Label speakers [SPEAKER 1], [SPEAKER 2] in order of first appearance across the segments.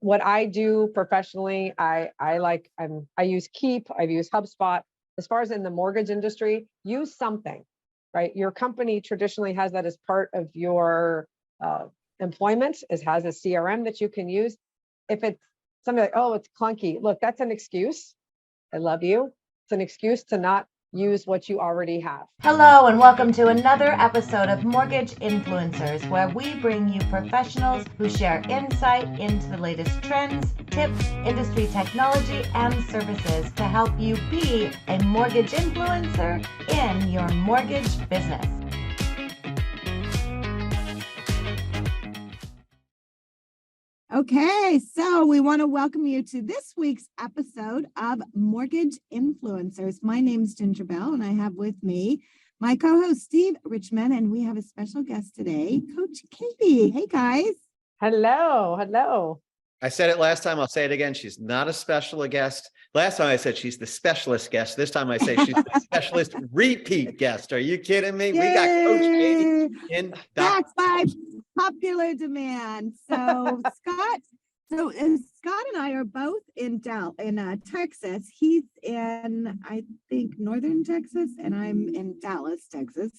[SPEAKER 1] what I do professionally, I use Keep, I've used HubSpot. As far as in the mortgage industry, use something, right? Your company traditionally has that as part of your employment. It has a CRM that you can use. If it's something like, oh, it's clunky, look, that's an excuse. I love you. It's an excuse to not use what you already have.
[SPEAKER 2] Hello and welcome to another episode of Mortgage Influencers, where we bring you professionals who share insight into the latest trends, tips, industry technology, and services to help you be a mortgage influencer in your mortgage business.
[SPEAKER 3] Okay, so we want to welcome you to this week's episode of Mortgage Influencers. My name is Ginger Bell, and I have with me my co-host Steve Richmond, and we have a special guest today, Coach Katey. Hey, guys.
[SPEAKER 1] Hello, hello.
[SPEAKER 4] I said it last time, I'll say it again. She's not a special guest. Last time I said she's the specialist guest. This time I say she's the specialist repeat guest. Are you kidding me?
[SPEAKER 3] Yay!
[SPEAKER 4] We got Coach Katey in.
[SPEAKER 3] That's by popular demand. So Scott and I are both in Texas. He's in, I think, northern Texas, and I'm in Dallas, Texas.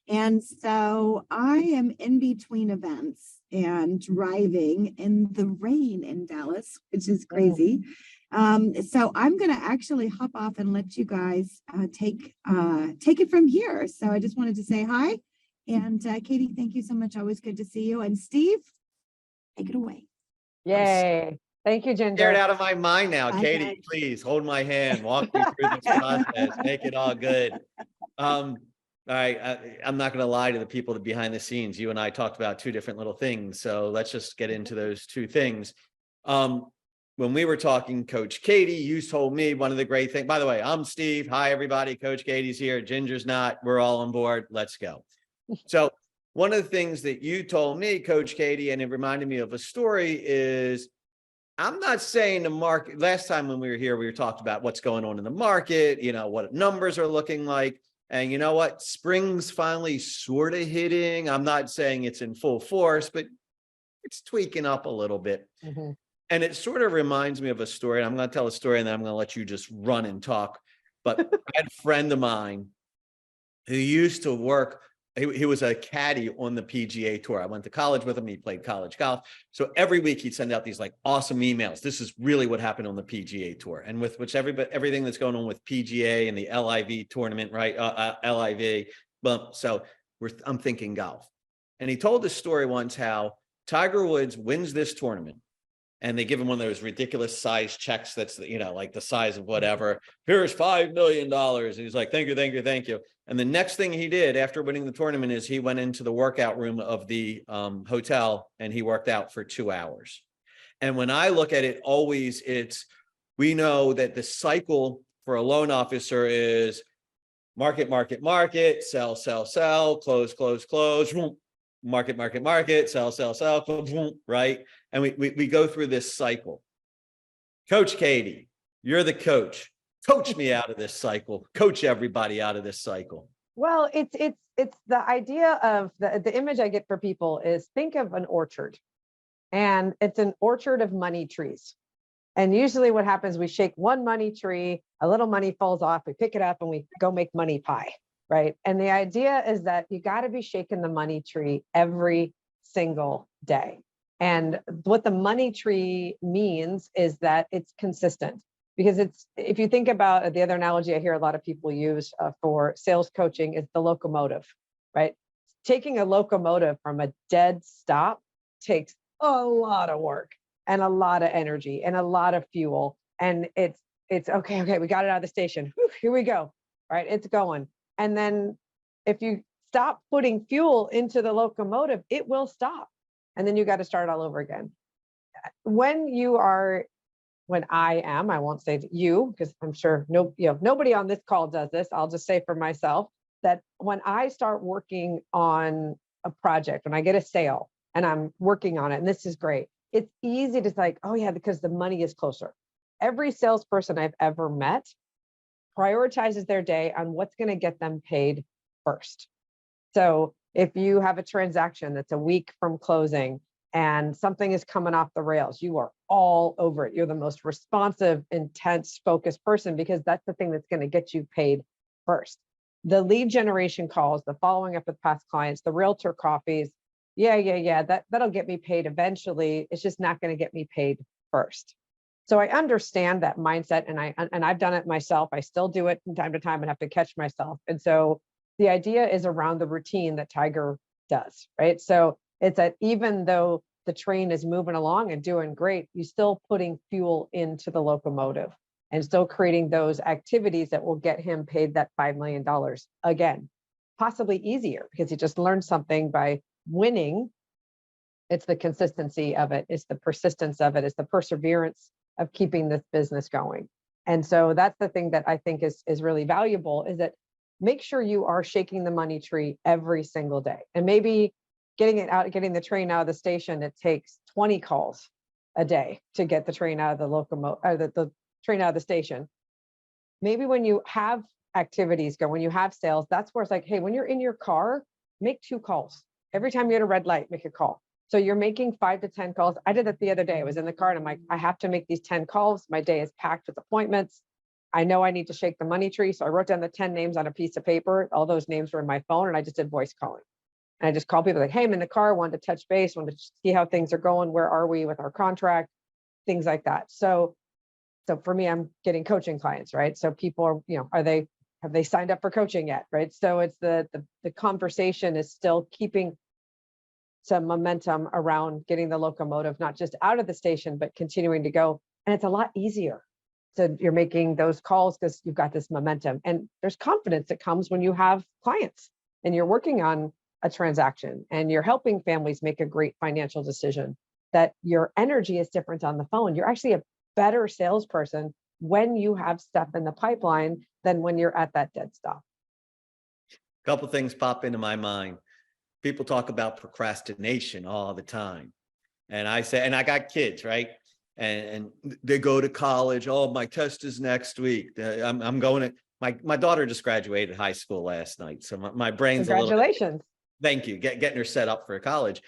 [SPEAKER 3] And so I am in between events and driving in the rain in Dallas, which is crazy. So I'm going to actually hop off and let you guys take it from here. So I just wanted to say hi. And Katey, thank you so much. Always good to see you. And Steve, take it away.
[SPEAKER 1] Yay. Thank you, Ginger.
[SPEAKER 4] Scared out of my mind now.
[SPEAKER 3] Okay.
[SPEAKER 4] Katey, please hold my hand. Walk me through this process. Make it all good. All right. I'm not going to lie to the people that behind the scenes. You and I talked about two different little things. So let's just get into those two things. When we were talking, Coach Katey, you told me one of the great things. By the way, I'm Steve. Hi, everybody. Coach Katey's here. Ginger's not. We're all on board. Let's go. So one of the things that you told me, Coach Katey, and it reminded me of a story is, I'm not saying the market, last time when we were here, we were talking about what's going on in the market, what numbers are looking like. And you know what? Spring's finally sort of hitting. I'm not saying it's in full force, but it's tweaking up a little bit.
[SPEAKER 1] Mm-hmm.
[SPEAKER 4] And it sort of reminds me of a story. And I'm going to tell a story and then I'm going to let you just run and talk. But I had a friend of mine who used to work. He was a caddy on the PGA Tour. I went to college with him. He played college golf. So every week he'd send out these like awesome emails. This is really what happened on the PGA Tour. And with which everything that's going on with PGA and the LIV tournament, right? LIV. So I'm thinking golf. And he told this story once how Tiger Woods wins this tournament. And they give him one of those ridiculous size checks that's, like the size of whatever. Here's $5 million. And he's like, thank you, thank you, thank you. And the next thing he did after winning the tournament is he went into the workout room of the hotel and he worked out for 2 hours. And when I look at it, always we know that the cycle for a loan officer is market, market, market, sell, sell, sell, close, close, close, market, market, market, sell, sell, sell, close, right? And we go through this cycle. Coach Katey, you're the coach. Coach me out of this cycle. Coach everybody out of this cycle.
[SPEAKER 1] Well, it's the idea of the image I get for people is think of an orchard, and it's an orchard of money trees. And usually what happens, we shake one money tree, a little money falls off, we pick it up and we go make money pie, right? And the idea is that you got to be shaking the money tree every single day. And what the money tree means is that it's consistent. Because if you think about the other analogy I hear a lot of people use for sales coaching is the locomotive, right? Taking a locomotive from a dead stop takes a lot of work and a lot of energy and a lot of fuel. And it's okay, we got it out of the station. Whew, here we go, right? It's going. And then if you stop putting fuel into the locomotive, it will stop. And then you got to start all over again. I won't say you, because I'm sure nobody on this call does this. I'll just say for myself that when I start working on a project, when I get a sale and I'm working on it, and this is great, it's easy to like, oh yeah, because the money is closer. Every salesperson I've ever met prioritizes their day on what's going to get them paid first. So if you have a transaction that's a week from closing and something is coming off the rails, you are all over it. You're the most responsive, intense, focused person, because that's the thing that's going to get you paid first. The lead generation calls, the following up with past clients, the realtor coffees, that'll get me paid eventually. It's just not going to get me paid first. So I understand that mindset, and I've done it myself. I still do it from time to time and have to catch myself. And so the idea is around the routine that Tiger does, right? So it's that even though the train is moving along and doing great, you're still putting fuel into the locomotive and still creating those activities that will get him paid that $5 million again, possibly easier, because he just learned something by winning. It's the consistency of it. It's the persistence of it. It's the perseverance of keeping this business going. And so that's the thing that I think is really valuable, is that make sure you are shaking the money tree every single day. And maybe getting the train out of the station, it takes 20 calls a day to get the train out of the locomotive, the train out of the station. Maybe when you have activities go, when you have sales, that's where it's like, hey, when you're in your car, make 2 calls. Every time you're at a red light, make a call. So you're making 5 to 10 calls. I did that the other day. I was in the car and I'm like, I have to make these 10 calls. My day is packed with appointments. I know I need to shake the money tree. So I wrote down the 10 names on a piece of paper. All those names were in my phone, and I just did voice calling. And I just called people like, hey, I'm in the car, wanted to touch base, wanted to see how things are going. Where are we with our contract? Things like that. So for me, I'm getting coaching clients, right? So people are, have they signed up for coaching yet? Right. So it's the conversation is still keeping some momentum around getting the locomotive, not just out of the station, but continuing to go. And it's a lot easier. So you're making those calls because you've got this momentum, and there's confidence that comes when you have clients and you're working on a transaction and you're helping families make a great financial decision, that your energy is different on the phone. You're actually a better salesperson when you have stuff in the pipeline than when you're at that dead stop.
[SPEAKER 4] A couple things pop into my mind. People talk about procrastination all the time. And I say, and I got kids, right? And they go to college. Oh, my test is next week. I'm going to, my daughter just graduated high school last night. So my brain's
[SPEAKER 1] Congratulations.
[SPEAKER 4] Thank you. Getting her set up for college.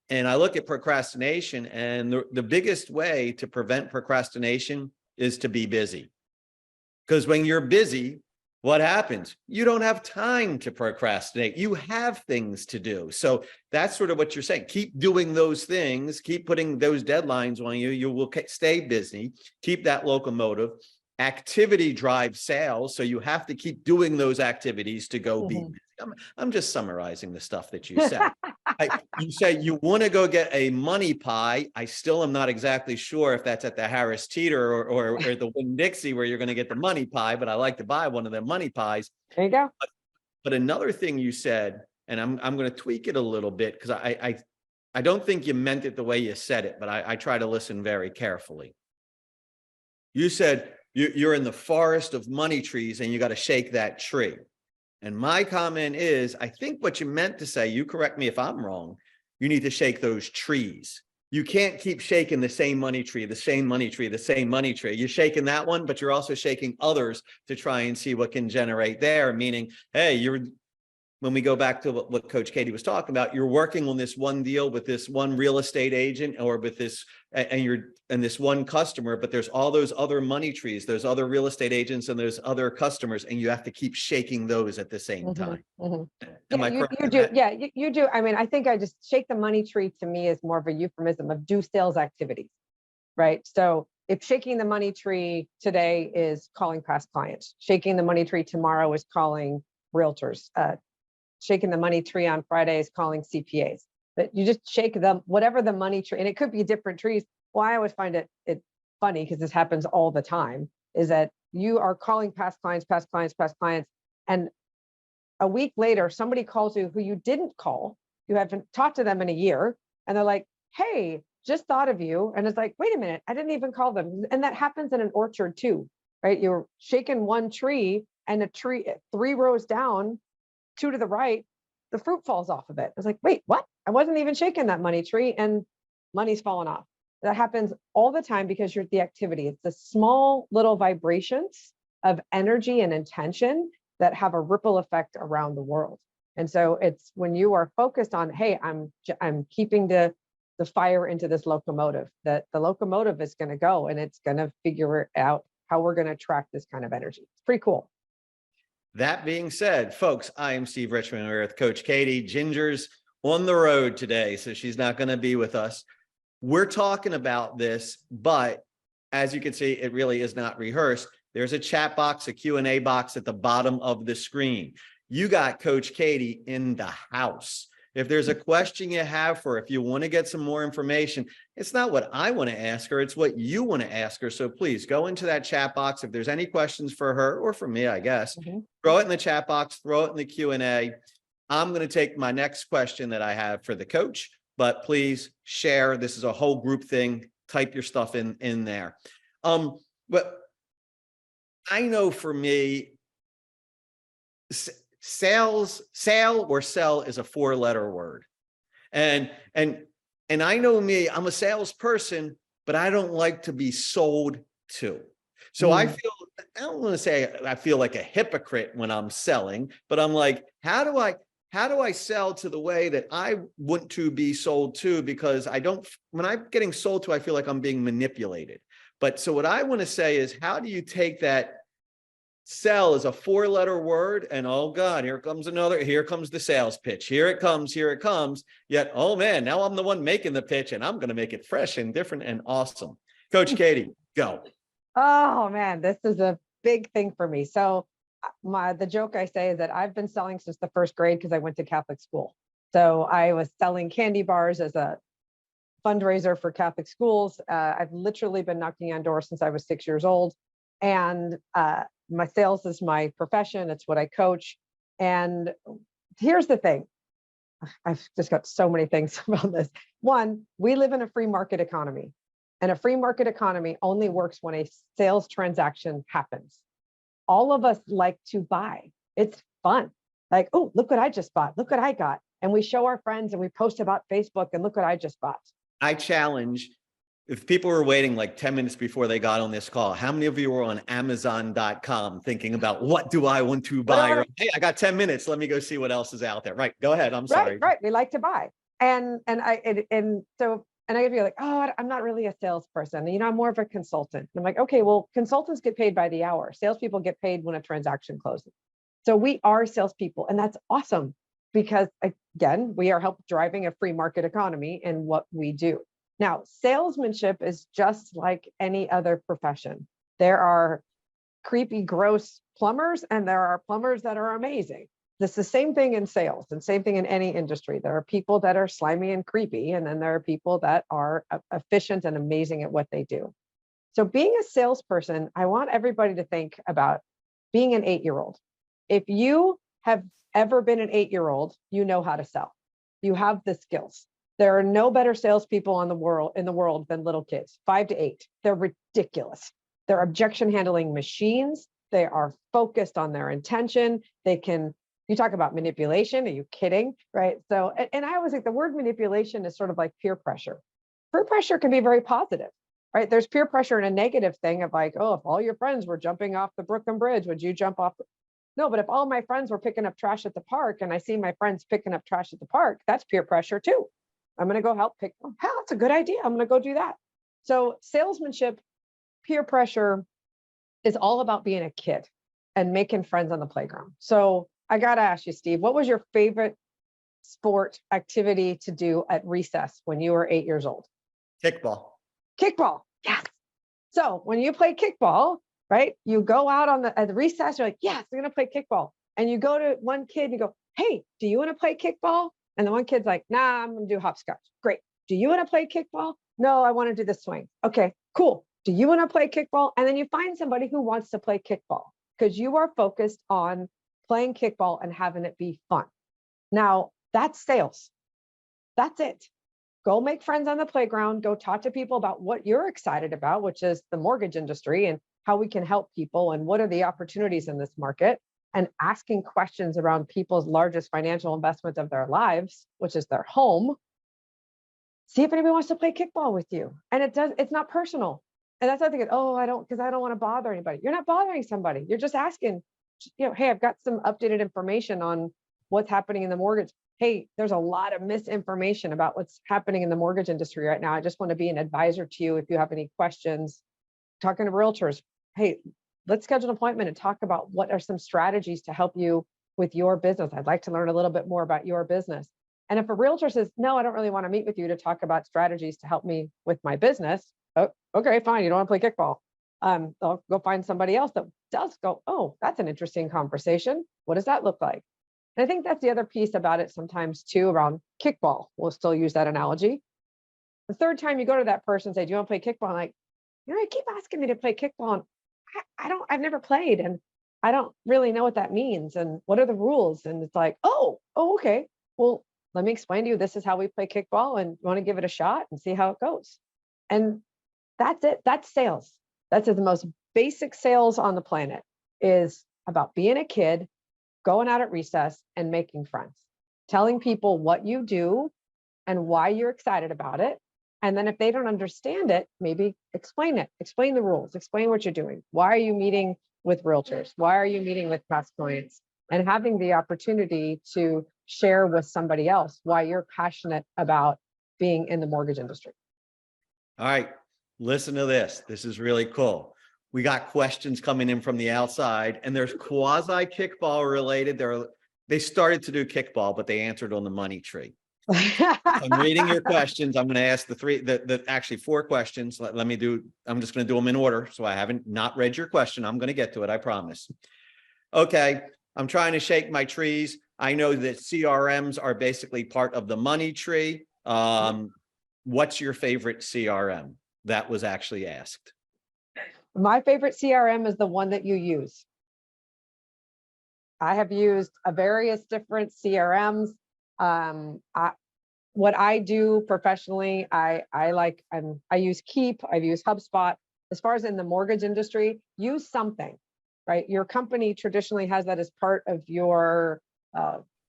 [SPEAKER 4] And I look at procrastination, and the biggest way to prevent procrastination is to be busy. Because when you're busy, what happens? You don't have time to procrastinate. You have things to do. So that's sort of what you're saying. Keep doing those things. Keep putting those deadlines on you. You will stay busy. Keep that locomotive. Activity drives sales. So you have to keep doing those activities to go be busy. I'm just summarizing the stuff that you said. You say you want to go get a money pie. I still am not exactly sure if that's at the Harris Teeter or the Winn-Dixie where you're going to get the money pie, but I like to buy one of their money pies.
[SPEAKER 1] There you go.
[SPEAKER 4] But another thing you said, and I'm going to tweak it a little bit, because I don't think you meant it the way you said it, but I try to listen very carefully. You said you're in the forest of money trees and you got to shake that tree. And my comment is, I think what you meant to say, you correct me if I'm wrong, you need to shake those trees. You can't keep shaking the same money tree, the same money tree, the same money tree. You're shaking that one, but you're also shaking others to try and see what can generate there. Meaning, hey, when we go back to what Coach Katey was talking about, you're working on this one deal with this one real estate agent or with this, and this one customer, but there's all those other money trees, those other real estate agents and those other customers, and you have to keep shaking those at the same time. Am I correct?
[SPEAKER 1] You do. Yeah, you do. I mean, I think I just shake the money tree to me is more of a euphemism of do sales activities, right? So if shaking the money tree today is calling past clients, shaking the money tree tomorrow is calling realtors, shaking the money tree on Friday is calling CPAs. But you just shake them, whatever the money tree, and it could be different trees. Well, I always find it funny, because this happens all the time, is that you are calling past clients, and a week later, somebody calls you who you didn't call, you haven't talked to them in a year, and they're like, hey, just thought of you. And it's like, wait a minute, I didn't even call them. And that happens in an orchard too, right? You're shaking one tree, and a tree 3 rows down, 2 to the right, the fruit falls off of it. It's like, wait, what? I wasn't even shaking that money tree, and money's fallen off. That happens all the time because you're at the activity. It's the small little vibrations of energy and intention that have a ripple effect around the world. And so it's when you are focused on, hey, I'm keeping the the fire into this locomotive, that the locomotive is going to go and it's going to figure out how we're going to attract this kind of energy. It's pretty cool.
[SPEAKER 4] That being said, folks, I am Steve Richmond. We're with Coach Katey. Ginger's on the road today, so she's not going to be with us. We're talking about this, but as you can see, it really is not rehearsed. There's a chat box, a Q&A box at the bottom of the screen. You got Coach Katey in the house. If there's a question you have for her, if you want to get some more information, it's not what I want to ask her, it's what you want to ask her. So please go into that chat box. If there's any questions for her or for me, I guess, throw it in the chat box, throw it in the Q&A. I'm going to take my next question that I have for the coach, but please share. This is a whole group thing. Type your stuff in there. But I know for me, sale or sell is a 4-letter word. And I know me, I'm a salesperson, but I don't like to be sold to. So I don't want to say I feel like a hypocrite when I'm selling, but I'm like, how do I sell to the way that I want to be sold to? Because when I'm getting sold to, I feel like I'm being manipulated. But so what I want to say is, how do you take that sell is a 4-letter word, and oh God, here comes the sales pitch. Here it comes. Yet, oh man, now I'm the one making the pitch and I'm going to make it fresh and different and awesome. Coach Katey, go.
[SPEAKER 1] Oh man, this is a big thing for me. So the joke I say is that I've been selling since the 1st grade because I went to Catholic school. So I was selling candy bars as a fundraiser for Catholic schools. I've literally been knocking on doors since I was 6 years old. And my sales is my profession. It's what I coach. And here's the thing. I've just got so many things about this. One, we live in a free market economy, and a free market economy only works when a sales transaction happens. All of us like to buy. It's fun. Like, oh, look what I just bought. Look what I got. And we show our friends and we post about Facebook and look what I just bought.
[SPEAKER 4] I challenge, if people were waiting like 10 minutes before they got on this call, how many of you were on Amazon.com thinking about what do I want to buy? Or, hey, I got 10 minutes. Let me go see what else is out there. Right. Go ahead. I'm sorry.
[SPEAKER 1] Right. We like to buy. And I could be like, oh, I'm not really a salesperson. You know, I'm more of a consultant. And I'm like, okay, well, consultants get paid by the hour. Salespeople get paid when a transaction closes. So we are salespeople, and that's awesome because, again, we are driving a free market economy in what we do. Now, salesmanship is just like any other profession. There are creepy, gross plumbers, and there are plumbers that are amazing. It's the same thing in sales and same thing in any industry. There are people that are slimy and creepy, and then there are people that are efficient and amazing at what they do. So being a salesperson, I want everybody to think about being an 8-year-old. If you have ever been an 8-year-old, you know how to sell. You have the skills. There are no better salespeople in the world than little kids, 5 to 8. They're ridiculous. They're objection handling machines. They are focused on their intention. You talk about manipulation. Are you kidding? Right. So, and I always think the word manipulation is sort of like peer pressure. Peer pressure can be very positive, right? There's peer pressure in a negative thing of like, oh, if all your friends were jumping off the Brooklyn Bridge, would you jump off? No, but if all my friends were picking up trash at the park and I see my friends picking up trash at the park, that's peer pressure too. I'm going to go help pick. Oh, hell, that's a good idea. I'm going to go do that. So salesmanship, peer pressure is all about being a kid and making friends on the playground. So I got to ask you, Steve, what was your favorite sport activity to do at recess when you were 8 years old?
[SPEAKER 4] Kickball.
[SPEAKER 1] Kickball. Yes. So when you play kickball, right, you go out at the recess, you're like, yes, I'm going to play kickball. And you go to one kid and you go, hey, do you want to play kickball? And the one kid's like, nah, I'm going to do hopscotch. Great. Do you want to play kickball? No, I want to do the swing. Okay, cool. Do you want to play kickball? And then you find somebody who wants to play kickball because you are focused on playing kickball and having it be fun. Now, that's sales. That's it. Go make friends on the playground. Go talk to people about what you're excited about, which is the mortgage industry and how we can help people and what are the opportunities in this market, and asking questions around people's largest financial investment of their lives, which is their home. See if anybody wants to play kickball with you. And it's not personal. And that's not thinking, oh, because I don't want to bother anybody. You're not bothering somebody. You're just asking, hey, I've got some updated information on what's happening in the mortgage. hey, there's a lot of misinformation about what's happening in the mortgage industry right now. I just want to be an advisor to you if you have any questions. Talking to realtors, hey, let's schedule an appointment and talk about what are some strategies to help you with your business. I'd like to learn a little bit more about your business. And if a realtor says, no, I don't really want to meet with you to talk about strategies to help me with my business. Oh, okay, fine. You don't want to play kickball. I'll go find somebody else that does go, oh, that's an interesting conversation. What does that look like? And I think that's the other piece about it sometimes too, around kickball. We'll still use that analogy. The third time you go to that person and say, do you want to play kickball? I'm like, I keep asking me to play kickball. And I've never played and I don't really know what that means. And what are the rules? And it's like, oh, okay. Well, let me explain to you, this is how we play kickball and you want to give it a shot and see how it goes. And that's it. That's sales. That's the most basic sales on the planet, is about being a kid, going out at recess and making friends, telling people what you do and why you're excited about it. And then if they don't understand it, maybe explain it, explain the rules, explain what you're doing. Why are you meeting with realtors? Why are you meeting with past clients? And having the opportunity to share with somebody else why you're passionate about being in the mortgage industry.
[SPEAKER 4] All right, listen to this. This is really cool. We got questions coming in from the outside, and there's quasi kickball related. They started to do kickball, but they answered on the money tree. I'm reading your questions. I'm going to ask actually 4 questions. I'm just going to do them in order. So I haven't not read your question. I'm going to get to it. I promise. Okay. I'm trying to shake my trees. I know that CRMs are basically part of the money tree. What's your favorite CRM? That was actually asked.
[SPEAKER 1] My favorite CRM is the one that you use. I have used various different CRMs. What I do professionally, I use Keep, I've used HubSpot. As far as in the mortgage industry, use something, right? Your company traditionally has that as part of your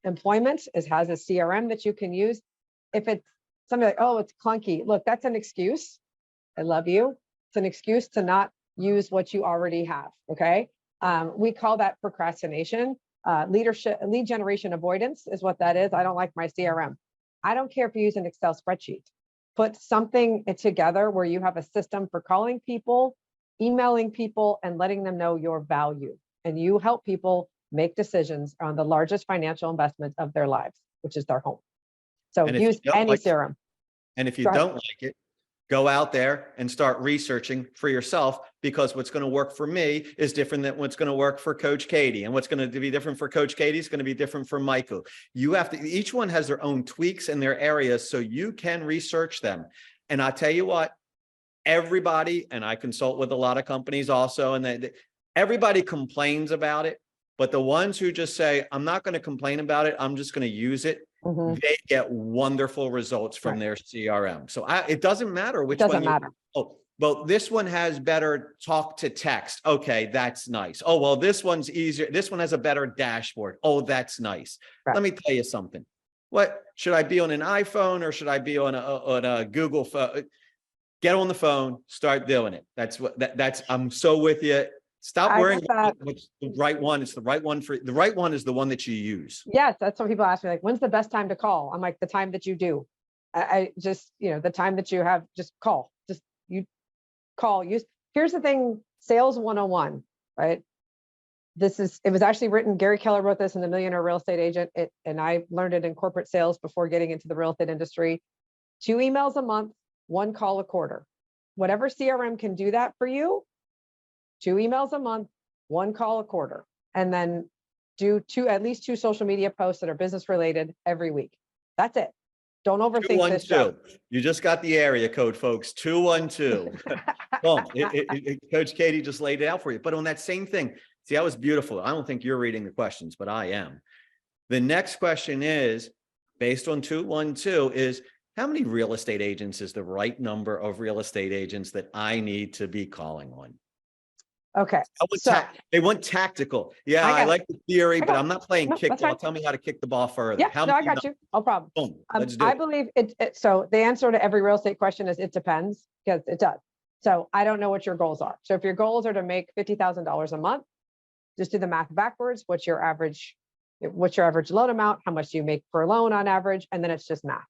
[SPEAKER 1] employment, has a CRM that you can use. If it's something like, oh, it's clunky, look, that's an excuse. I love you. It's an excuse to not use what you already have, okay? We call that procrastination. Lead generation avoidance is what that is. I don't like my CRM. I don't care if you use an Excel spreadsheet. Put something together where you have a system for calling people, emailing people, and letting them know your value. And you help people make decisions on the largest financial investment of their lives, which is their home. So use any CRM.
[SPEAKER 4] And if you don't like it, go out there and start researching for yourself, because what's going to work for me is different than what's going to work for Coach Katey. And what's going to be different for Coach Katey is going to be different for Michael. You have to, each one has their own tweaks in their areas, so you can research them. And I tell you what, everybody, and I consult with a lot of companies also, and everybody complains about it, but the ones who just say, I'm not going to complain about it, I'm just going to use it, they get wonderful results from their CRM. So it doesn't matter which one. It doesn't matter. Oh, well, this one has better talk to text. Okay, that's nice. Oh, well, this one's easier. This one has a better dashboard. Oh, that's nice. Right. Let me tell you something. What should I be on, an iPhone or should I be on a Google phone? Get on the phone, start doing it. That's I'm so with you. Stop worrying about what's the right one. It's the right one the right one is the one that you use.
[SPEAKER 1] Yes, that's what people ask me, like, when's the best time to call? I'm like, the time that you do. I just, the time that you have, just call. Just you call. Here's the thing, sales 101, right? It was actually written, Gary Keller wrote this in The Millionaire Real Estate Agent, and I learned it in corporate sales before getting into the real estate industry. 2 emails a month, 1 call a quarter. Whatever CRM can do that for you, 2 emails a month, 1 call a quarter, and then do at least 2 social media posts that are business related every week. That's it. Don't overthink this show.
[SPEAKER 4] You just got the area code, folks. 212. Boom. Coach Katey just laid it out for you. But on that same thing, see, that was beautiful. I don't think you're reading the questions, but I am. The next question is, based on 212, is how many real estate agents is the right number of real estate agents that I need to be calling on?
[SPEAKER 1] Okay.
[SPEAKER 4] They want tactical. Yeah, I like the theory, but I'm not playing kickball. Tell me how to kick the ball further.
[SPEAKER 1] Yeah, I got you. No problem.
[SPEAKER 4] Boom. Let's do
[SPEAKER 1] I believe so the answer to every real estate question is it depends, because it does. So I don't know what your goals are. So if your goals are to make $50,000 a month, just do the math backwards. What's your average what's your average loan amount? How much do you make per loan on average? And then it's just math,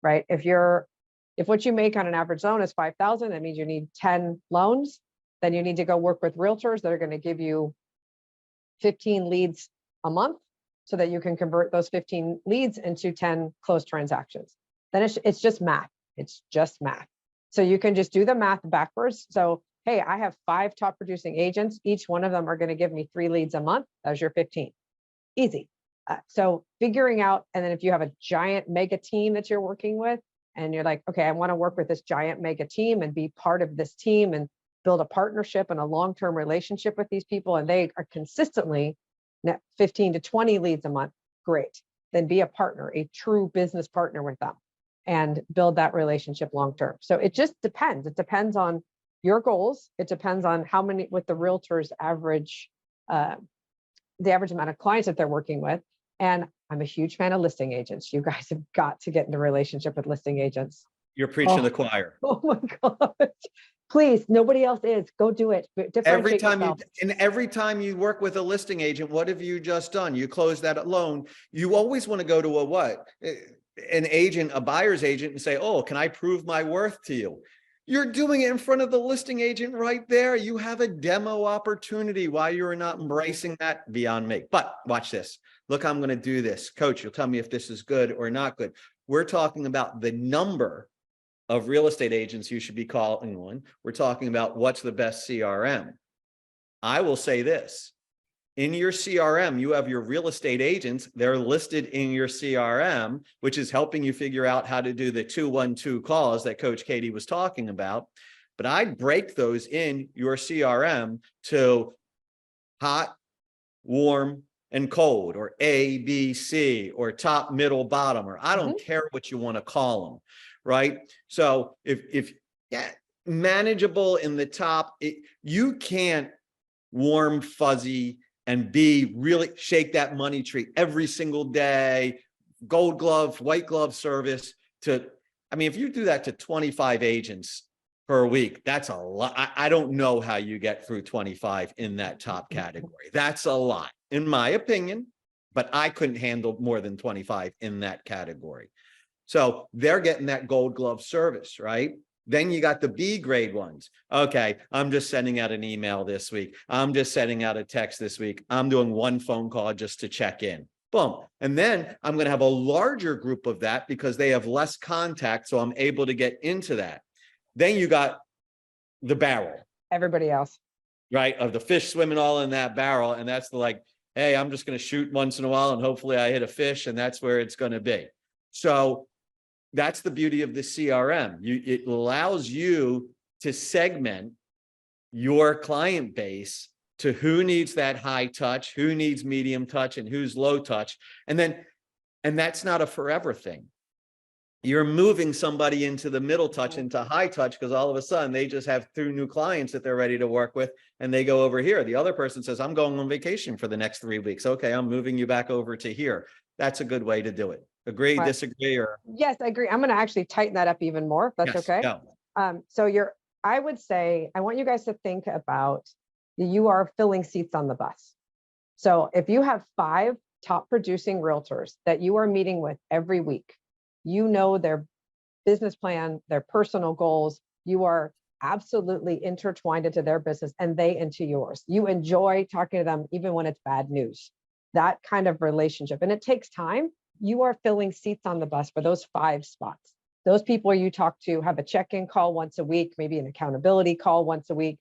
[SPEAKER 1] right? If what you make on an average loan is 5,000, that means you need 10 loans. Then you need to go work with realtors that are going to give you 15 leads a month so that you can convert those 15 leads into 10 closed transactions. Then it's just math. It's just math. So you can just do the math backwards. So, hey, I have 5 top producing agents. Each one of them are going to give me 3 leads a month. That's your 15. Easy. So figuring out, and then if you have a giant mega team that you're working with, and you're like, okay, I want to work with this giant mega team and be part of this team and build a partnership and a long-term relationship with these people, and they are consistently net 15 to 20 leads a month, great. Then be a partner, a true business partner with them, and build that relationship long-term. So it just depends. It depends on your goals. It depends on how many, with the realtor's average, the average amount of clients that they're working with. And I'm a huge fan of listing agents. You guys have got to get into a relationship with listing agents.
[SPEAKER 4] You're preaching to the choir.
[SPEAKER 1] Oh my God. Please, nobody else is. Go do it.
[SPEAKER 4] Every
[SPEAKER 1] Differentiate
[SPEAKER 4] time
[SPEAKER 1] yourself.
[SPEAKER 4] every time you work with a listing agent, what have you just done? You close that loan. You always want to go to a what? An agent, a buyer's agent, and say, oh, can I prove my worth to you? You're doing it in front of the listing agent right there. You have a demo opportunity. Why you're not embracing that, beyond me. But watch this. Look, I'm going to do this. Coach, you'll tell me if this is good or not good. We're talking about the number of real estate agents you should be calling on. We're talking about what's the best CRM. I will say this. In your CRM, you have your real estate agents. They're listed in your CRM, which is helping you figure out how to do the 212 calls that Coach Katey was talking about. But I'd break those in your CRM to hot, warm, and cold, or A, B, C, or top, middle, bottom, or I don't care what you want to call them, right? So if manageable in the top, you can't warm, fuzzy, and be really shake that money tree every single day, gold glove, white glove service I mean, if you do that to 25 agents per week, that's a lot. I don't know how you get through 25 in that top category. That's a lot, in my opinion, but I couldn't handle more than 25 in that category. So they're getting that gold glove service, right? Then you got the B grade ones. Okay, I'm just sending out an email this week. I'm just sending out a text this week. I'm doing one phone call just to check in. Boom. And then I'm going to have a larger group of that because they have less contact. So I'm able to get into that. Then you got the barrel.
[SPEAKER 1] Everybody else.
[SPEAKER 4] Right? Of the fish swimming all in that barrel. And that's like, hey, I'm just going to shoot once in a while and hopefully I hit a fish, and that's where it's going to be. So that's the beauty of the CRM. It allows you to segment your client base to who needs that high touch, who needs medium touch, and who's low touch. And that's not a forever thing. You're moving somebody into the middle touch, into high touch, because all of a sudden they just have 2 new clients that they're ready to work with, and they go over here. The other person says, I'm going on vacation for the next 3 weeks. Okay, I'm moving you back over to here. That's a good way to do it. Agree,
[SPEAKER 1] Right.
[SPEAKER 4] disagree, or?
[SPEAKER 1] Yes, I agree. I'm going to actually tighten that up even more, if that's
[SPEAKER 4] Yes,
[SPEAKER 1] okay.
[SPEAKER 4] go.
[SPEAKER 1] So I would say, I want you guys to think about you are filling seats on the bus. So if you have 5 top producing realtors that you are meeting with every week, you know their business plan, their personal goals, you are absolutely intertwined into their business and they into yours. You enjoy talking to them even when it's bad news. That kind of relationship. And it takes time. You are filling seats on the bus for those 5 spots. Those people you talk to have a check-in call once a week, maybe an accountability call once a week.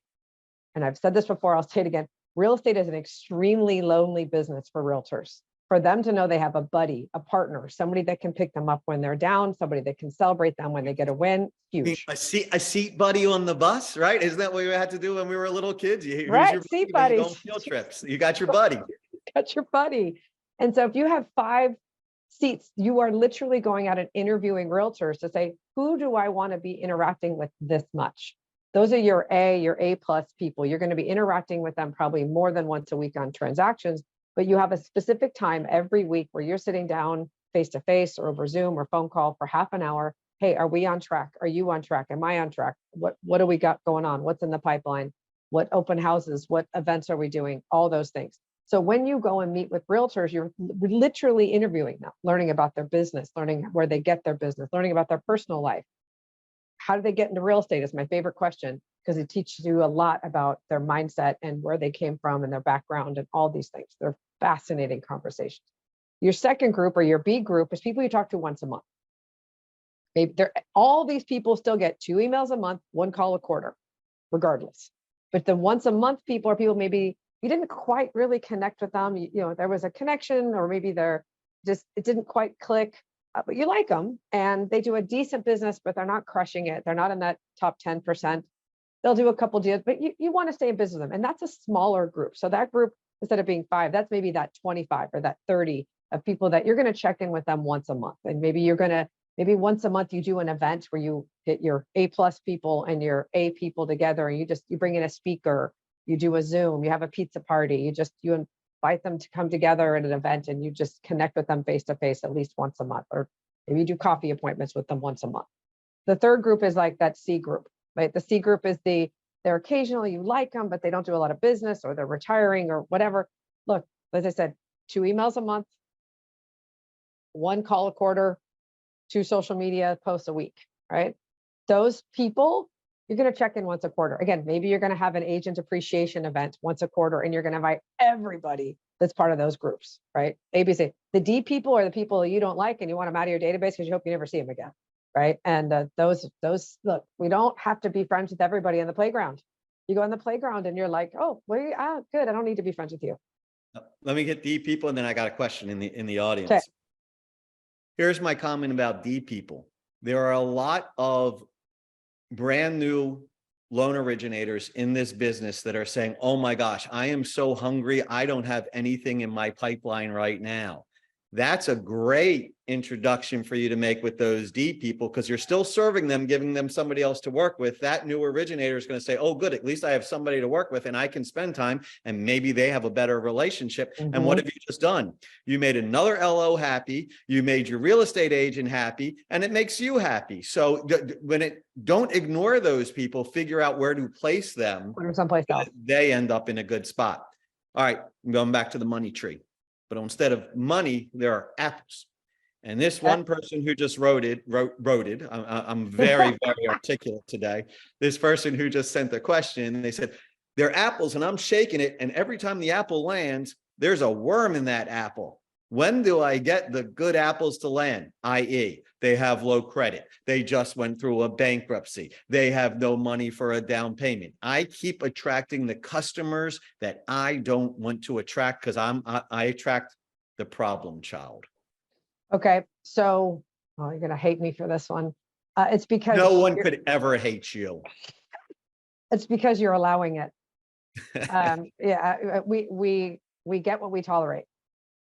[SPEAKER 1] And I've said this before, I'll say it again. Real estate is an extremely lonely business for realtors. For them to know they have a buddy, a partner, somebody that can pick them up when they're down, somebody that can celebrate them when they get a win, huge.
[SPEAKER 4] A seat buddy on the bus, right? Isn't that what we had to do when we were little kids?
[SPEAKER 1] Right,
[SPEAKER 4] Who's your
[SPEAKER 1] seat
[SPEAKER 4] buddy when you go on
[SPEAKER 1] buddies.
[SPEAKER 4] field trips? You got your buddy.
[SPEAKER 1] Got your buddy. And so if you have 5 seats, you are literally going out and interviewing realtors to say, who do I want to be interacting with this much? Those are your A plus people. You're going to be interacting with them probably more than once a week on transactions, but you have a specific time every week where you're sitting down face to face or over Zoom or phone call for half an hour. Hey, are we on track? Are you on track? Am I on track? What do we got going on? What's in the pipeline? What open houses? What events are we doing? All those things. So when you go and meet with realtors, you're literally interviewing them, learning about their business, learning where they get their business, learning about their personal life. How do they get into real estate is my favorite question, because it teaches you a lot about their mindset and where they came from and their background and all these things. They're fascinating conversations. Your second group, or your B group, is people you talk to once a month. Maybe all these people still get 2 emails a month, 1 call a quarter, regardless. But the once a month people are people maybe you didn't quite really connect with them. You know, there was a connection, or maybe it didn't quite click, but you like them and they do a decent business, but they're not crushing it. They're not in that top 10%. They'll do a couple deals, but you want to stay in business with them. And that's a smaller group. So that group, instead of being 5, that's maybe that 25 or that 30 of people that you're going to check in with them once a month. And maybe maybe once a month you do an event where you get your A+ people and your A people together, and you bring in a speaker, you do a Zoom, you have a pizza party, you invite them to come together at an event, and you just connect with them face to face at least once a month, or maybe you do coffee appointments with them once a month. The third group is like that C group, right? The C group is they're occasionally you like them, but they don't do a lot of business, or they're retiring or whatever. Look, as I said, 2 emails a month, 1 call a quarter, 2 social media posts a week, right? Those people, you're going to check in once a quarter. Again, maybe you're going to have an agent appreciation event once a quarter, and you're going to invite everybody that's part of those groups, right? ABC. The D people are the people you don't like and you want them out of your database because you hope you never see them again, right? And those look, we don't have to be friends with everybody in the playground. You go in the playground and you're like, oh, good. I don't need to be friends with you.
[SPEAKER 4] Let me get D people, and then I got a question in the audience.
[SPEAKER 1] Okay.
[SPEAKER 4] Here's my comment about D people. There are a lot of brand new loan originators in this business that are saying, oh my gosh, I am so hungry. I don't have anything in my pipeline right now. That's a great introduction for you to make with those D people, because you're still serving them, giving them somebody else to work with. That new originator is going to say, oh, good, at least I have somebody to work with and I can spend time, and maybe they have a better relationship.
[SPEAKER 1] Mm-hmm.
[SPEAKER 4] And what have you just done? You made another LO happy, you made your real estate agent happy, and it makes you happy. So don't ignore those people, figure out where to place them.
[SPEAKER 1] Put them someplace else.
[SPEAKER 4] They end up in a good spot. All right, I'm going back to the money tree. But instead of money, there are apples. And this one person who just wrote it, I'm very, very articulate today. This person who just sent the question, they said, they're apples and I'm shaking it. And every time the apple lands, there's a worm in that apple. When do I get the good apples to land? i.e., they have low credit. They just went through a bankruptcy. They have no money for a down payment. I keep attracting the customers that I don't want to attract, because I attract the problem child.
[SPEAKER 1] Okay, so you're going to hate me for this one. It's because
[SPEAKER 4] no one could ever hate you.
[SPEAKER 1] It's because you're allowing it. Yeah, we get what we tolerate.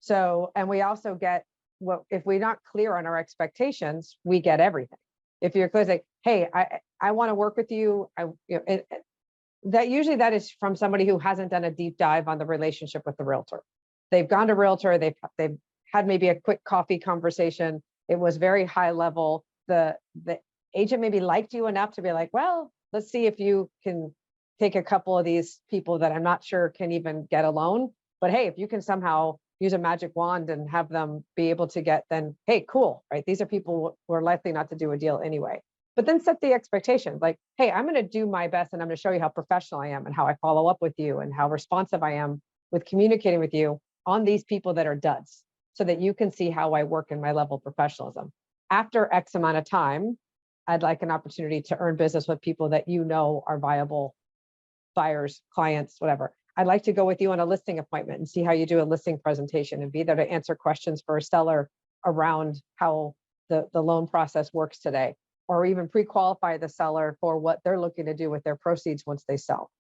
[SPEAKER 1] So, and we also get what, if we're not clear on our expectations, we get everything. If you're clear, like, hey, I want to work with you. That is from somebody who hasn't done a deep dive on the relationship with the realtor. They've gone to realtor, they've had maybe a quick coffee conversation. It was very high level. The agent maybe liked you enough to be like, well, let's see if you can take a couple of these people that I'm not sure can even get a loan. But hey, if you can somehow use a magic wand and have them be able to get, then hey, cool, right? These are people who are likely not to do a deal anyway. But then set the expectation, like, hey, I'm going to do my best and I'm going to show you how professional I am and how I follow up with you and how responsive I am with communicating with you on these people that are duds, so that you can see how I work in my level of professionalism. After X amount of time, I'd like an opportunity to earn business with people that you know are viable buyers, clients, whatever. I'd like to go with you on a listing appointment and see how you do a listing presentation and be there to answer questions for a seller around how the loan process works today, or even pre-qualify the seller for what they're looking to do with their proceeds once they sell.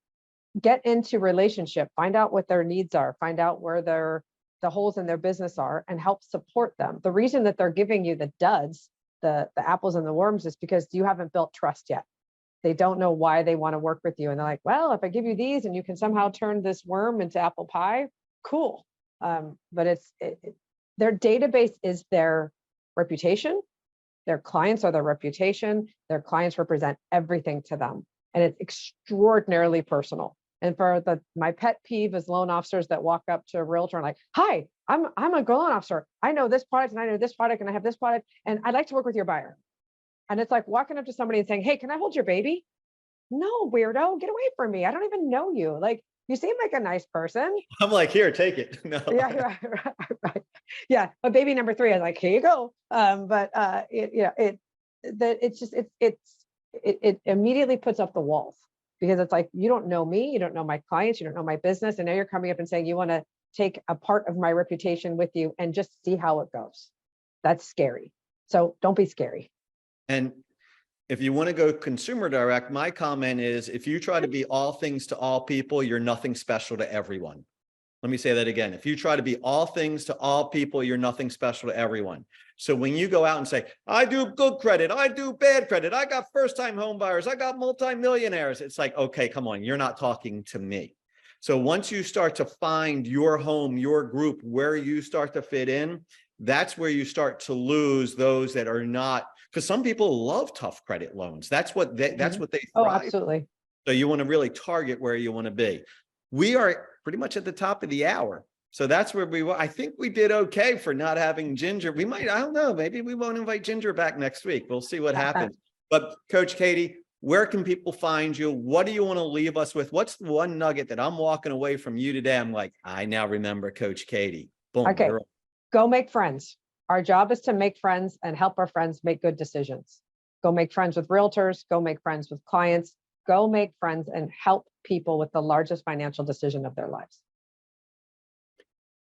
[SPEAKER 1] Get into relationship, find out what their needs are, find out where the holes in their business are, and help support them. The reason that they're giving you the duds, the apples and the worms, is because you haven't built trust yet. They don't know why they want to work with you. And they're like, well, if I give you these and you can somehow turn this worm into apple pie, cool. But their database is their reputation. Their clients are their reputation. Their clients represent everything to them. And it's extraordinarily personal. And for my pet peeve is loan officers that walk up to a realtor and like, hi, I'm a loan officer. I know this product and I know this product and I have this product and I'd like to work with your buyer. And it's like walking up to somebody and saying, hey, can I hold your baby? No, weirdo, get away from me. I don't even know you. Like, you seem like a nice person.
[SPEAKER 4] I'm like, here, take it. No.
[SPEAKER 1] Yeah, right. Yeah, but baby number 3, I was like, here you go. It immediately puts up the walls because it's like, you don't know me, you don't know my clients, you don't know my business, and now you're coming up and saying you want to take a part of my reputation with you and just see how it goes. That's scary. So don't be scary.
[SPEAKER 4] And if you want to go consumer direct, my comment is if you try to be all things to all people, you're nothing special to everyone. Let me say that again. If you try to be all things to all people, you're nothing special to everyone. So when you go out and say, I do good credit, I do bad credit, I got first-time home buyers, I got multimillionaires, it's like, okay, come on, you're not talking to me. So once you start to find your home, your group, where you start to fit in, that's where you start to lose those that are not, because some people love tough credit loans. That's what they thrive.
[SPEAKER 1] Oh, absolutely.
[SPEAKER 4] So you want to really target where you want to be. We are pretty much at the top of the hour. So that's where I think we did okay for not having Ginger. We might, I don't know, maybe we won't invite Ginger back next week. We'll see what happens. But Coach Katey, where can people find you? What do you want to leave us with? What's the one nugget that I'm walking away from you today? I'm like, I now remember Coach Katey. Boom.
[SPEAKER 1] Okay. Go make friends. Our job is to make friends and help our friends make good decisions. Go make friends with realtors, go make friends with clients, go make friends and help people with the largest financial decision of their lives.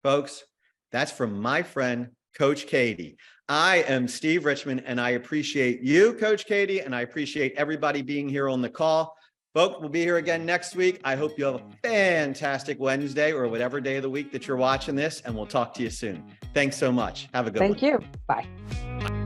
[SPEAKER 4] Folks, that's from my friend, Coach Katey. I am Steve Richmond, and I appreciate you, Coach Katey, and I appreciate everybody being here on the call. Folks, we'll be here again next week. I hope you have a fantastic Wednesday or whatever day of the week that you're watching this, and we'll talk to you soon. Thanks so much. Have a good one.
[SPEAKER 1] Thank you. Bye.